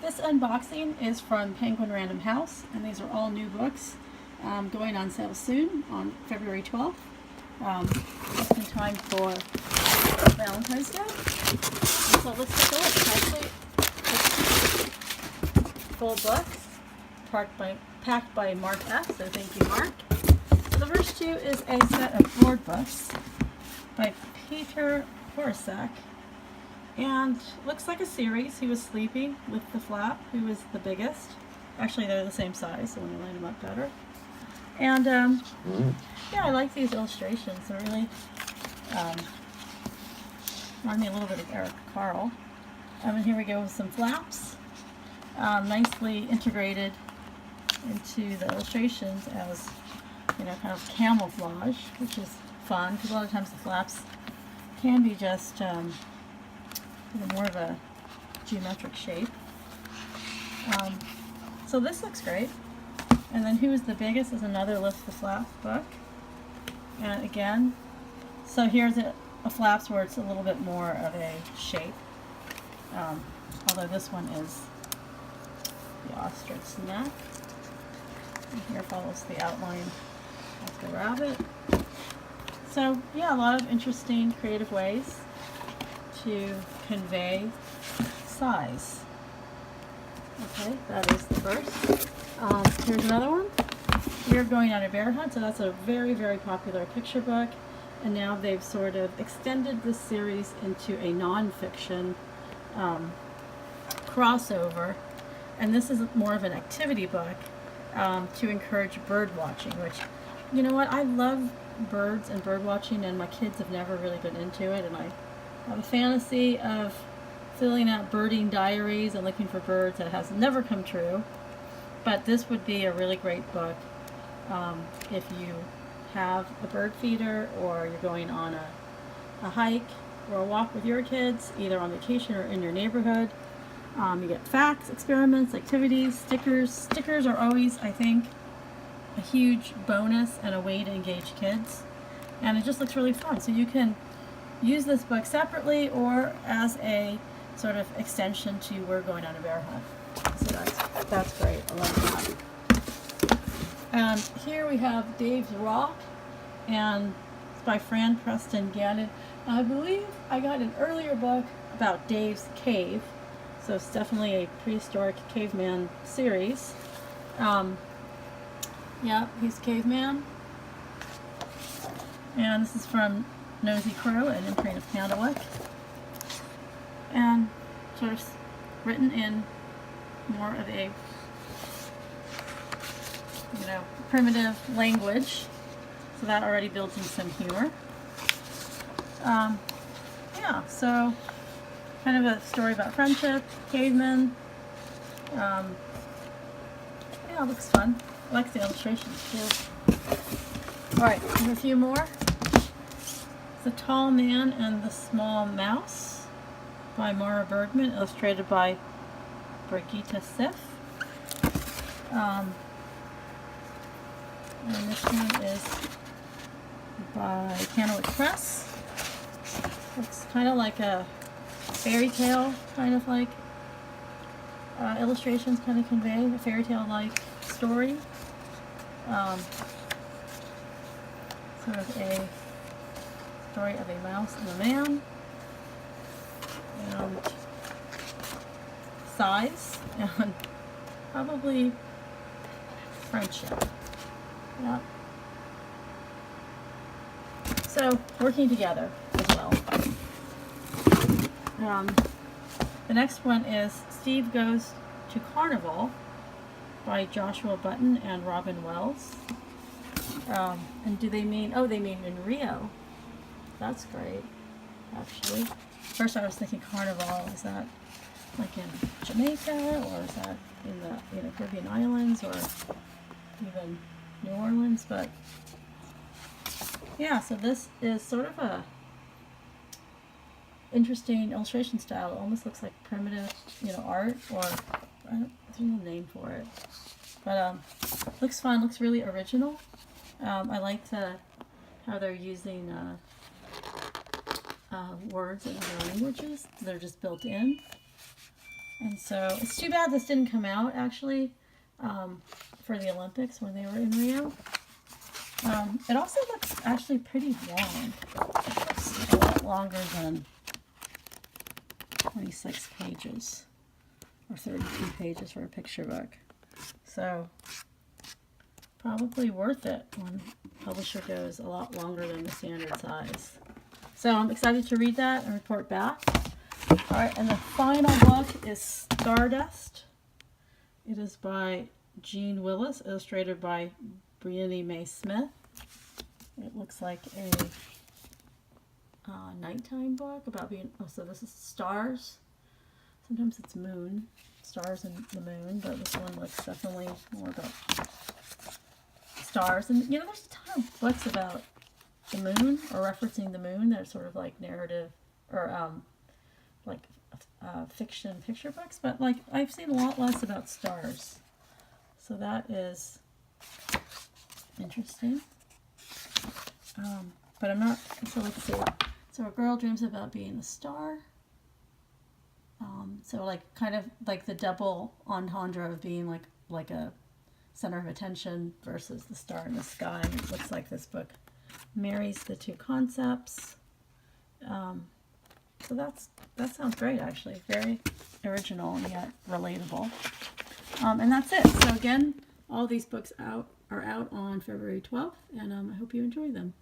This unboxing is from Penguin Random House, and these are all new books going on sale soon on February 12th, just in time for Valentine's Day. And so let's take a look. It's actually full books, packed by Mark F. So thank you, Mark. So the first two is a set of board books by Petr Horecek. And looks like a series. He was sleeping with the flap, who was the biggest. Actually, they're the same size, so when you line them up better. And yeah, I like these illustrations. They're really remind me a little bit of Eric Carle. And here we go with some flaps, nicely integrated into the illustrations as, you know, kind of camouflage, which is fun because a lot of times the flaps can be just more of a geometric shape. So this looks great. And then Who is the Biggest is another Lift the Flap book. And again, so here's a flaps where it's a little bit more of a shape. Although this one is the ostrich neck. And here follows the outline of the rabbit. So yeah, a lot of interesting creative ways to convey size. Okay, that is the first. Here's another one. We're Going on a Bear Hunt. So that's a very, very popular picture book. And now they've sort of extended this series into a nonfiction crossover. And this is more of an activity book to encourage bird watching, which, you know what, I love birds and bird watching, and my kids have never really been into it. And I have a fantasy of filling out birding diaries and looking for birds that has never come true. But this would be a really great book if you have a bird feeder or you're going on a hike or a walk with your kids, either on vacation or in your neighborhood. You get facts, experiments, activities, stickers. Stickers are always, I think, a huge bonus and a way to engage kids. And it just looks really fun. So you can use this book separately or as a sort of extension to We're Going on a Bear Hunt. So that's great. I love that. And here we have Dave's Rock, and it's by Frann Preston-Gannon. I believe I got an earlier book about Dave's Cave, so it's definitely a prehistoric caveman series. Yeah, he's a caveman. And this is from Nosy Crow, an imprint of Candlewick. And sort of written in more of a, you know, primitive language. So that already builds in some humor. Yeah, so kind of a story about friendship, cavemen. Yeah, it looks fun. I like the illustrations too. Alright, a few more. The Tall Man and the Small Mouse by Mara Bergman, illustrated by Birgitta Sif. And this one is by Candlewick Press. Looks kind of like a fairy tale, kind of like illustrations kind of convey a fairy tale-like story. Sort of a story of a mouse and a man. And size and probably friendship. Yeah. So working together as well. The next one is Steve Goes to Carnival by Joshua Button and Robyn Wells. And do they mean, oh, they mean in Rio. That's great, actually. First I was thinking Carnival, is that like in Jamaica, or is that in the Caribbean islands, or even New Orleans? But yeah, so this is sort of a interesting illustration style. It almost looks like primitive, art, or there's no name for it. But looks fun, looks really original. I like how they're using words in other languages. They're just built in. And so it's too bad this didn't come out, actually, for the Olympics when they were in Rio. It also looks actually pretty long. It's a lot longer than 26 pages or 32 pages for a picture book. So probably worth it when publisher goes a lot longer than the standard size. So I'm excited to read that and report back. All right, and the final book is Stardust. It is by Jeanne Willis, illustrated by Briony May Smith. It looks like a nighttime book about being, oh, so this is stars. Sometimes it's moon, stars and the moon, but this one looks definitely more about stars. And, you know, there's a ton of books about the moon or referencing the moon. They're sort of like narrative or like fiction picture books, but like I've seen a lot less about stars. So that is interesting. But I'm not, so let's see. So a girl dreams about being a star. So like kind of like the double entendre of being like a center of attention versus the star in the sky. It looks like this book marries the two concepts. So that sounds great, actually. Very original and yet relatable. And that's it. So again, all these books are out on February 12th, and I hope you enjoy them.